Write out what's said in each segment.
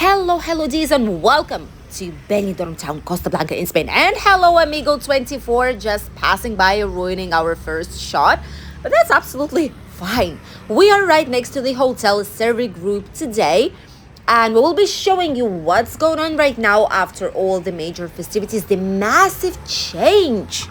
Hello, D's, and welcome to Benidorm town, Costa Blanca in Spain. And hello, amigo 24, just passing by, ruining our first shot. But that's absolutely fine. We are right next to the hotel Servi Group today, and we will be showing you what's going on right now after all the major festivities, the massive change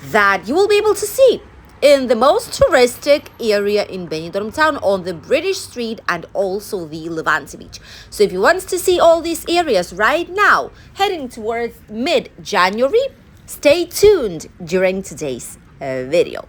that you will be able to see in the most touristic area in Benidorm town, on the British street and also the Levante beach. So if you want to see all these areas right now, heading towards mid-January, stay tuned during today's video.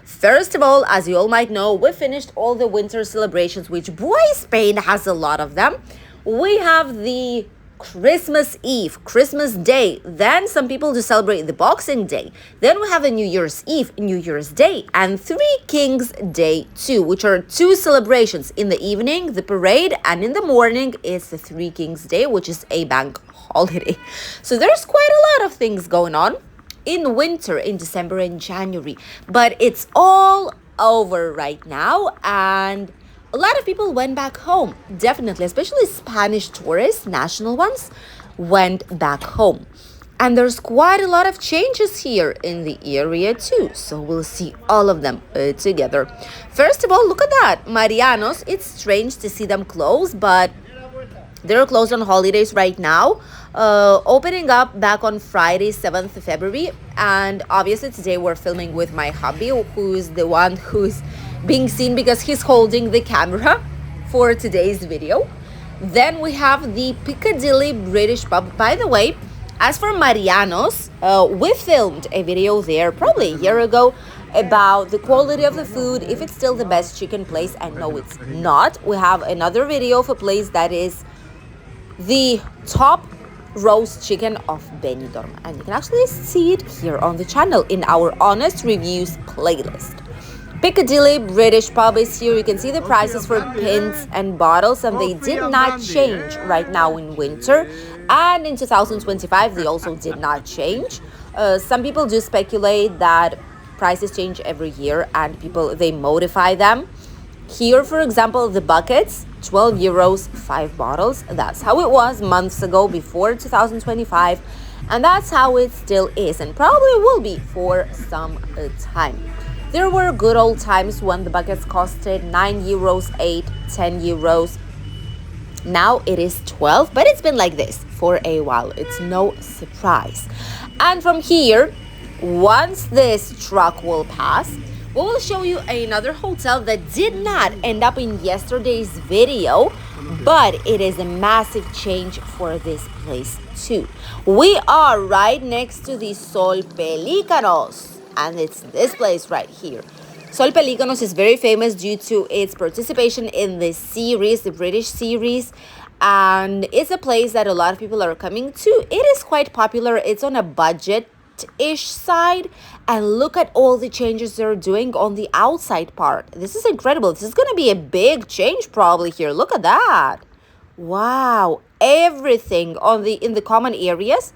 First of all, as you all might know, we finished all the winter celebrations, which, boy, Spain has a lot of them. We have the Christmas Eve, Christmas Day, then some people do celebrate the Boxing Day, then we have a New Year's Eve, New Year's Day, and Three Kings Day too, which are two celebrations. In the evening, the parade, and in the morning, it's the Three Kings Day, which is a bank holiday. So there's quite a lot of things going on in winter, in December and January, but it's all over right now, and a lot of people went back home, definitely, especially Spanish tourists, national ones, went back home. And there's quite a lot of changes here in the area too, so we'll see all of them together. First of all, look at that, Marianos. It's strange to see them closed, but they're closed on holidays right now, opening up back on Friday, 7th of February. And obviously today we're filming with my hubby, who's the one who's being seen because he's holding the camera for today's video. Then we have the Piccadilly British pub. By the way, as for Mariano's, we filmed a video there probably a year ago about the quality of the food, if it's still the best chicken place, and no, it's not. We have another video of a place that is the top roast chicken of Benidorm, and you can actually see it here on the channel in our honest reviews playlist. Piccadilly British pub is here. You can see the prices for pints and bottles, and they did not change right now in winter, and in 2025 they also did not change. Some people do speculate that prices change every year and they modify them. Here, for example, the buckets, 12 euros, 5 bottles. That's how it was months ago, before 2025, and that's how it still is, and probably will be for some time. There were good old times when the buckets costed 9 euros, 8, 10 euros. Now it is 12, but it's been like this for a while. It's no surprise. And from here, once this truck will pass, we will show you another hotel that did not end up in yesterday's video, but it is a massive change for this place too. We are right next to the Sol Pelícanos, and it's this place right here. Sol Pelícanos is very famous due to its participation in the series, the British series, and it's a place that a lot of people are coming to. It is quite popular. It's on a budget-ish side, and look at all the changes they're doing on the outside part. This is incredible. This is going to be a big change probably here. Look at that. Wow, everything on in the common areas,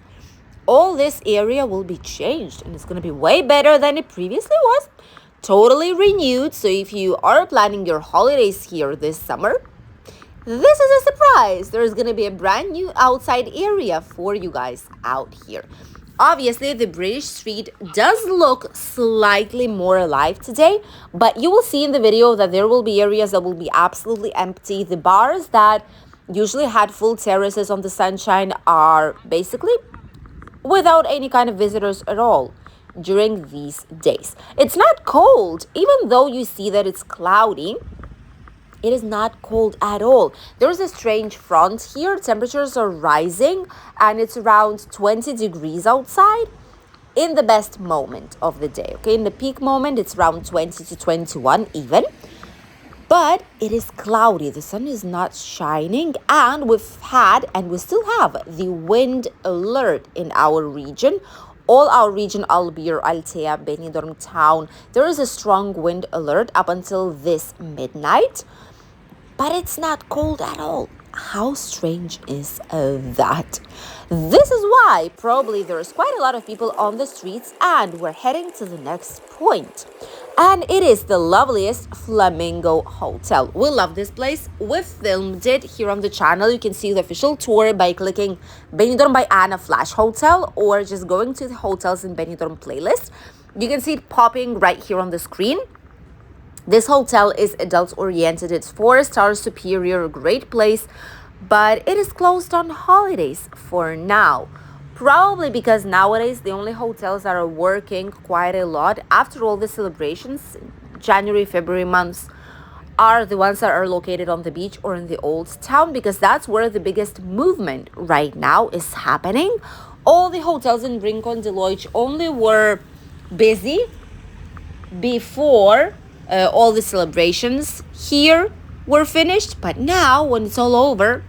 all this area will be changed, and it's going to be way better than it previously was. Totally renewed. So if you are planning your holidays here this summer, this is a surprise. There's going to be a brand new outside area for you guys out here. Obviously, the British street does look slightly more alive today, but you will see in the video that there will be areas that will be absolutely empty. The bars that usually had full terraces on the sunshine are basically without any kind of visitors at all during these days. It's not cold, even though you see that it's cloudy. It is not cold at all. There's a strange front here. Temperatures are rising, and it's around 20 degrees outside in the best moment of the day. Okay, in the peak moment, it's around 20 to 21 even. But it is cloudy. The sun is not shining, and we've had, and we still have, the wind alert in our region. All our region, Albir, Altea, Benidorm town, there is a strong wind alert up until this midnight. But it's not cold at all. How strange is that? This is why probably there's quite a lot of people on the streets, and we're heading to the next point. And it is the loveliest Flamingo Hotel. We love this place. We filmed it here on the channel. You can see the official tour by clicking Benidorm by Anna Flash Hotel or just going to the hotels in Benidorm playlist. You can see it popping right here on the screen. This hotel is adult-oriented. It's 4-star superior, great place, but it is closed on holidays for now. Probably because nowadays the only hotels that are working quite a lot after all the celebrations, January, February months, are the ones that are located on the beach or in the old town, because that's where the biggest movement right now is happening. All the hotels in Rincon de Loix only were busy before all the celebrations here were finished, but now when it's all over,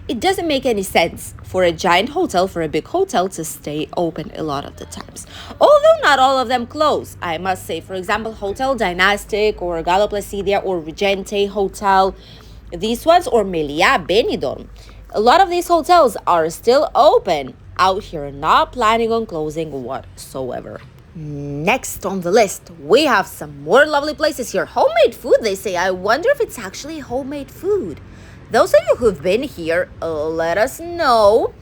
it doesn't make any sense for a giant hotel, for a big hotel, to stay open a lot of the times. Although not all of them close, I must say. For example, Hotel Dynastic or Galo Placidia or Regente Hotel, these ones, or Melia Benidorm. A lot of these hotels are still open out here, not planning on closing whatsoever. Next on the list, we have some more lovely places here. Homemade food, they say. I wonder if it's actually homemade food. Those of you who've been here, let us know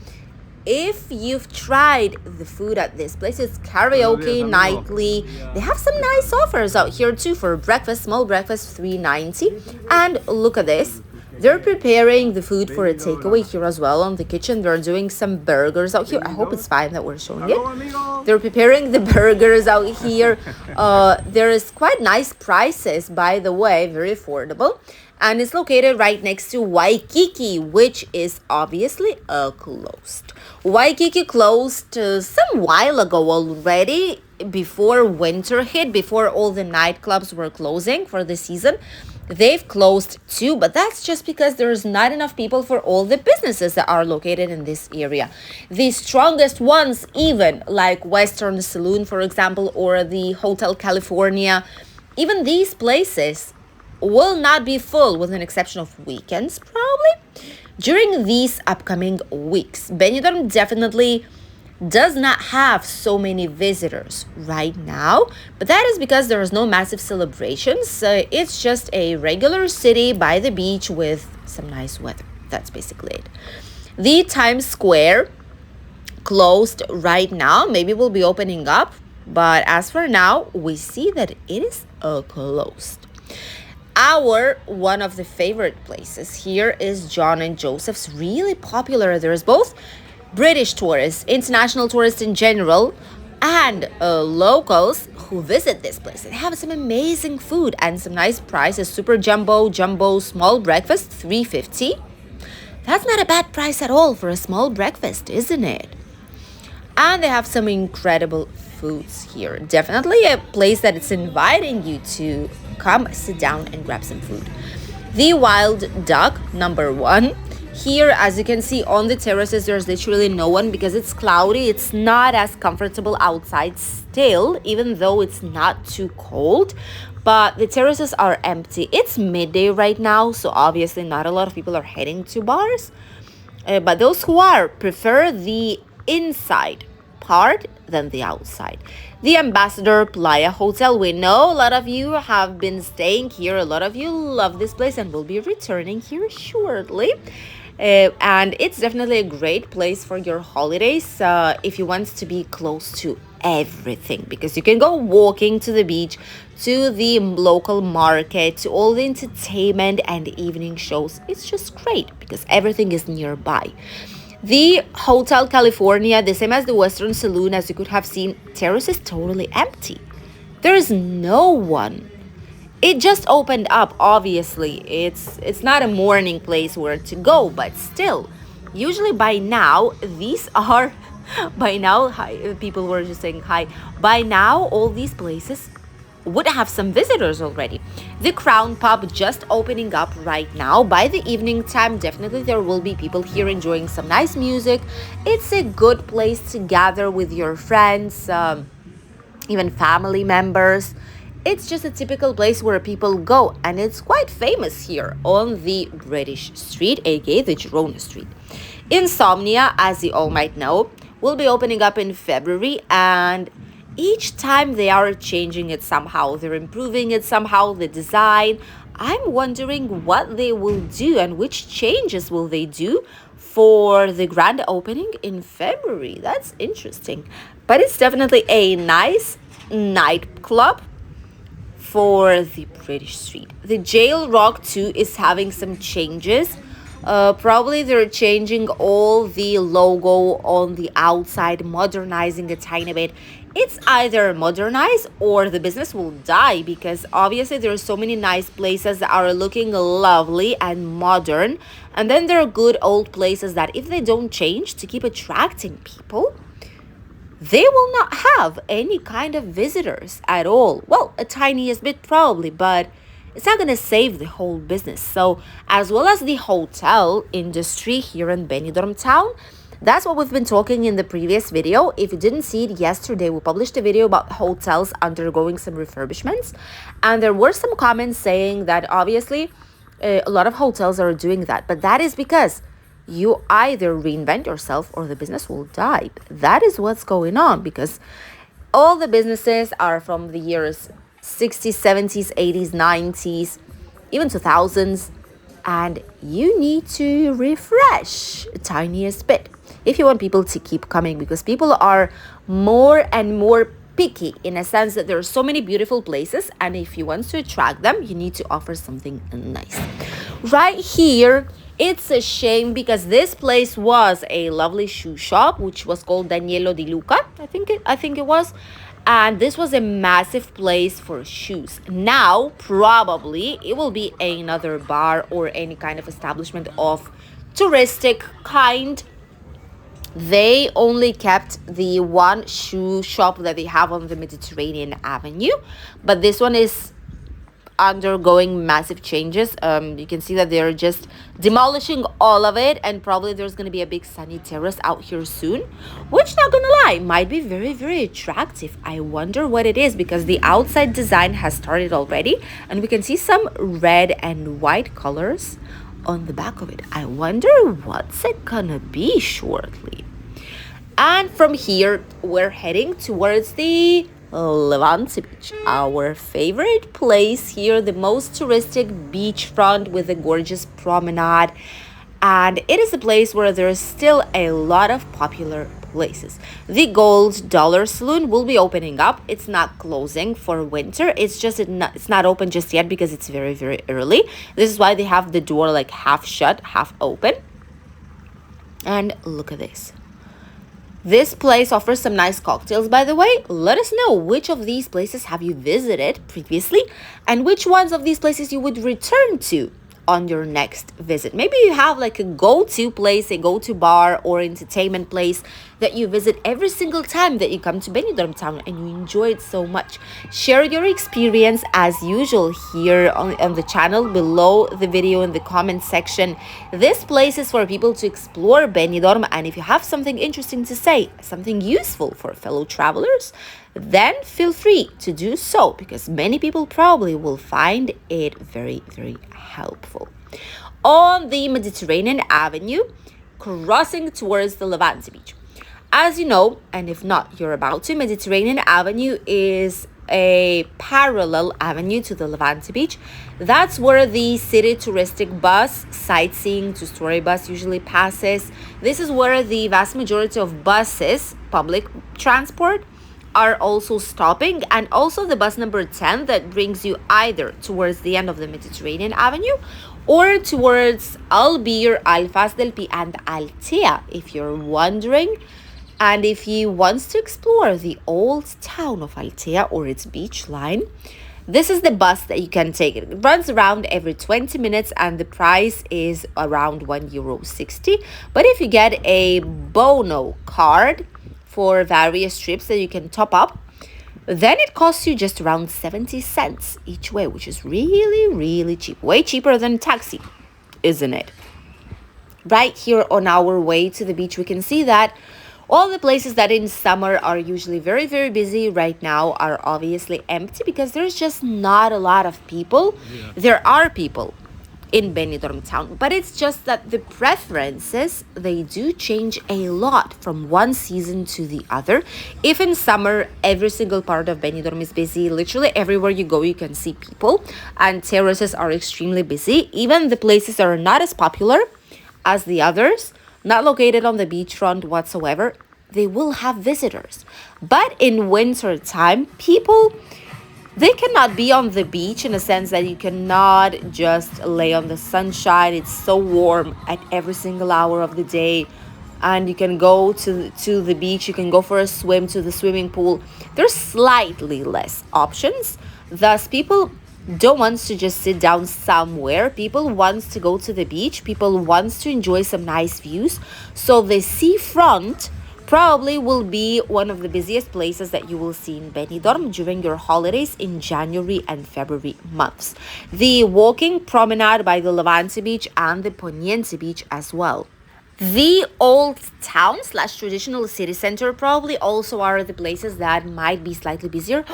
if you've tried the food at this place. It's karaoke nightly. They have some nice offers out here too for breakfast, small breakfast, $3.90. And look at this. They're preparing the food for a takeaway here as well on the kitchen. They're doing some burgers out here. I hope it's fine that we're showing it. They're preparing the burgers out here. There is quite nice prices, by the way, very affordable. And it's located right next to Waikiki, which is obviously closed. Waikiki closed some while ago already, before winter hit, before all the nightclubs were closing for the season. They've closed too, but that's just because there's not enough people for all the businesses that are located in this area. The strongest ones, even like Western Saloon, for example, or the Hotel California, even these places will not be full, with an exception of weekends probably, during these upcoming weeks. Benidorm definitely does not have so many visitors right now, but that is because there is no massive celebrations. It's just a regular city by the beach with some nice weather. That's basically it. The Times Square closed right now. Maybe we'll be opening up, but as for now, we see that it is closed. One of the favorite places here is John and Joseph's. Really popular. There's both British tourists, international tourists in general, and locals who visit this place. They have some amazing food and some nice prices. Super jumbo, small breakfast, $3.50. That's not a bad price at all for a small breakfast, isn't it? And they have some incredible foods here. Definitely a place that it's inviting you to come sit down and grab some food. The Wild Duck, #1. Here, as you can see on the terraces, there's literally no one because it's cloudy. It's not as comfortable outside still, even though it's not too cold. But the terraces are empty. It's midday right now, so obviously not a lot of people are heading to bars. But those who are prefer the inside part than the outside. The Ambassador Playa Hotel. We know a lot of you have been staying here. A lot of you love this place and will be returning here shortly. And it's definitely a great place for your holidays if you want to be close to everything, because you can go walking to the beach, to the local market, to all the entertainment and evening shows. It's just great because everything is nearby. The Hotel California, the same as the Western Saloon, as you could have seen, terrace is totally empty. There is no one. It just opened up, obviously. It's not a morning place where to go, but still, usually by now, these are, by now, hi, people were just saying hi. By now, all these places would have some visitors already. The Crown Pub just opening up right now. By the evening time, definitely there will be people here enjoying some nice music. It's a good place to gather with your friends, even family members. It's just a typical place where people go, and it's quite famous here on the British Street, aka the Girona Street. Insomnia, as you all might know, will be opening up in February, and each time they are changing it somehow, they're improving it somehow, the design. I'm wondering what they will do and which changes will they do for the grand opening in February. That's interesting. But it's definitely a nice nightclub for the British street. The Jail Rock too is having some changes. Probably they're changing all the logo on the outside, modernizing a tiny bit. It's either modernize or the business will die, because obviously there are so many nice places that are looking lovely and modern, and then there are good old places that if they don't change to keep attracting people, they will not have any kind of visitors at all. Well, a tiniest bit probably, but it's not going to save the whole business. So, as well as the hotel industry here in Benidorm town, that's what we've been talking in the previous video. If you didn't see it yesterday, we published a video about hotels undergoing some refurbishments. And there were some comments saying that obviously a lot of hotels are doing that. But that is because you either reinvent yourself or the business will die. That is what's going on, because all the businesses are from the years 60s, 70s, 80s, 90s, even 2000s. And you need to refresh a tiniest bit if you want people to keep coming, because people are more and more picky in a sense that there are so many beautiful places, and if you want to attract them, you need to offer something nice. Right here, it's a shame because this place was a lovely shoe shop which was called Danielo Di Luca, I think it was. And this was a massive place for shoes. Now, probably it will be another bar or any kind of establishment of touristic kind. They only kept the one shoe shop that they have on the Mediterranean Avenue, but this one is undergoing massive changes. You can see that they're just demolishing all of it, and probably there's going to be a big sunny terrace out here soon, which, not gonna lie, might be very, very attractive. I wonder what it is, because the outside design has started already, and we can see some red and white colors on the back of it. I wonder what's it gonna be shortly. And from here, we're heading towards the Levante beach, our favorite place here, the most touristic beachfront with a gorgeous promenade. And it is a place where there's still a lot of popular places. The Gold Dollar Saloon will be opening up. It's not closing for winter. It's not open just yet because it's very, very early. This is why they have the door like half shut, half open. And look at this. This place offers some nice cocktails, by the way. Let us know which of these places have you visited previously and which ones of these places you would return to on your next visit. Maybe you have like a go-to place, a go-to bar or entertainment place that you visit every single time that you come to Benidorm town and you enjoy it so much. Share your experience as usual here on the channel below the video in the comment section. This place is for people to explore Benidorm, and if you have something interesting to say, something useful for fellow travelers, then feel free to do so, because many people probably will find it very, very helpful. On the Mediterranean Avenue, crossing towards the Levante beach. As you know, and if not, you're about to, Mediterranean Avenue is a parallel avenue to the Levante beach. That's where the city touristic bus, sightseeing two-story bus usually passes. This is where the vast majority of buses, public transport, are also stopping, and also the bus number 10 that brings you either towards the end of the Mediterranean Avenue or towards Albir, Alfaz del Pi, and Altea, if you're wondering. And if you want to explore the old town of Altea or its beach line, this is the bus that you can take. It runs around every 20 minutes and the price is around €1.60. But if you get a Bono card for various trips that you can top up, then it costs you just around 70 cents each way, which is really, really cheap. Way cheaper than taxi, isn't it? Right here on our way to the beach, we can see that all the places that in summer are usually very, very busy right now are obviously empty because there's just not a lot of people. Yeah. There are people in Benidorm town, but it's just that the preferences, they do change a lot from one season to the other. If in summer every single part of Benidorm is busy, literally everywhere you go you can see people, and terraces are extremely busy. Even the places that are not as popular as the others, not located on the beachfront whatsoever, they will have visitors. But in winter time, people, they cannot be on the beach, in a sense that you cannot just lay on the sunshine. It's so warm at every single hour of the day. And you can go to the beach, you can go for a swim to the swimming pool. There's slightly less options. Thus, people don't want to just sit down somewhere. People want to go to the beach. People want to enjoy some nice views. So the seafront probably will be one of the busiest places that you will see in Benidorm during your holidays in January and February months. The walking promenade by the Levante beach and the Poniente beach as well. The old town slash traditional city center probably also are the places that might be slightly busier.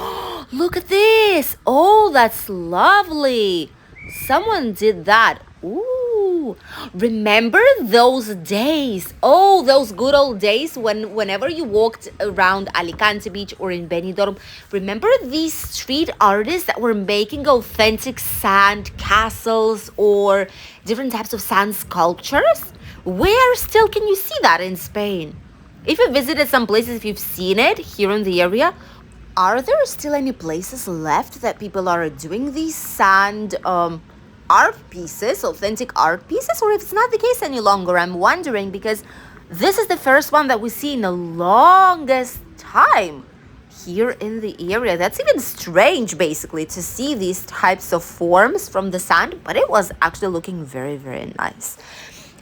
Look at this. Oh, that's lovely. Someone did that. Ooh, remember those days? Oh, those good old days whenever you walked around Alicante Beach or in Benidorm, remember these street artists that were making authentic sand castles or different types of sand sculptures? Where still can you see that in Spain? If you visited some places, if you've seen it here in the area, are there still any places left that people are doing these sand art pieces, authentic art pieces? Or if it's not the case any longer, I'm wondering, because this is the first one that we see in the longest time here in the area. That's even strange, basically, to see these types of forms from the sand, but it was actually looking very, very nice.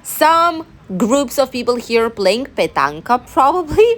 Some groups of people here playing petanca, probably.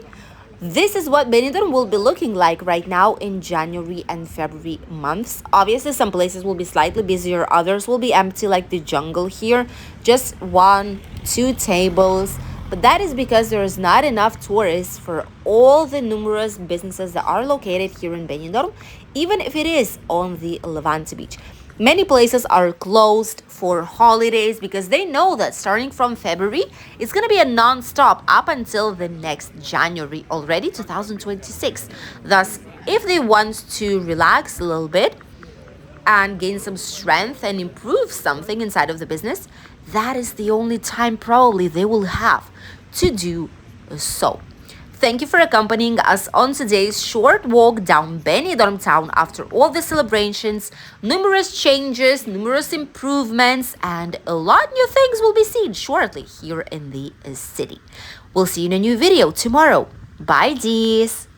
This is what Benidorm will be looking like right now in January and February months. Obviously, some places will be slightly busier, others will be empty, like the jungle here. Just 1-2 tables. But that is because there is not enough tourists for all the numerous businesses that are located here in Benidorm, even if it is on the Levante beach. Many places are closed for holidays because they know that starting from February, it's going to be a non-stop up until the next January, already 2026. Thus, if they want to relax a little bit and gain some strength and improve something inside of the business, that is the only time probably they will have to do so. Thank you for accompanying us on today's short walk down Benidorm town after all the celebrations, numerous changes, numerous improvements, and a lot new things will be seen shortly here in the city. We'll see you in a new video tomorrow. Bye, Dees!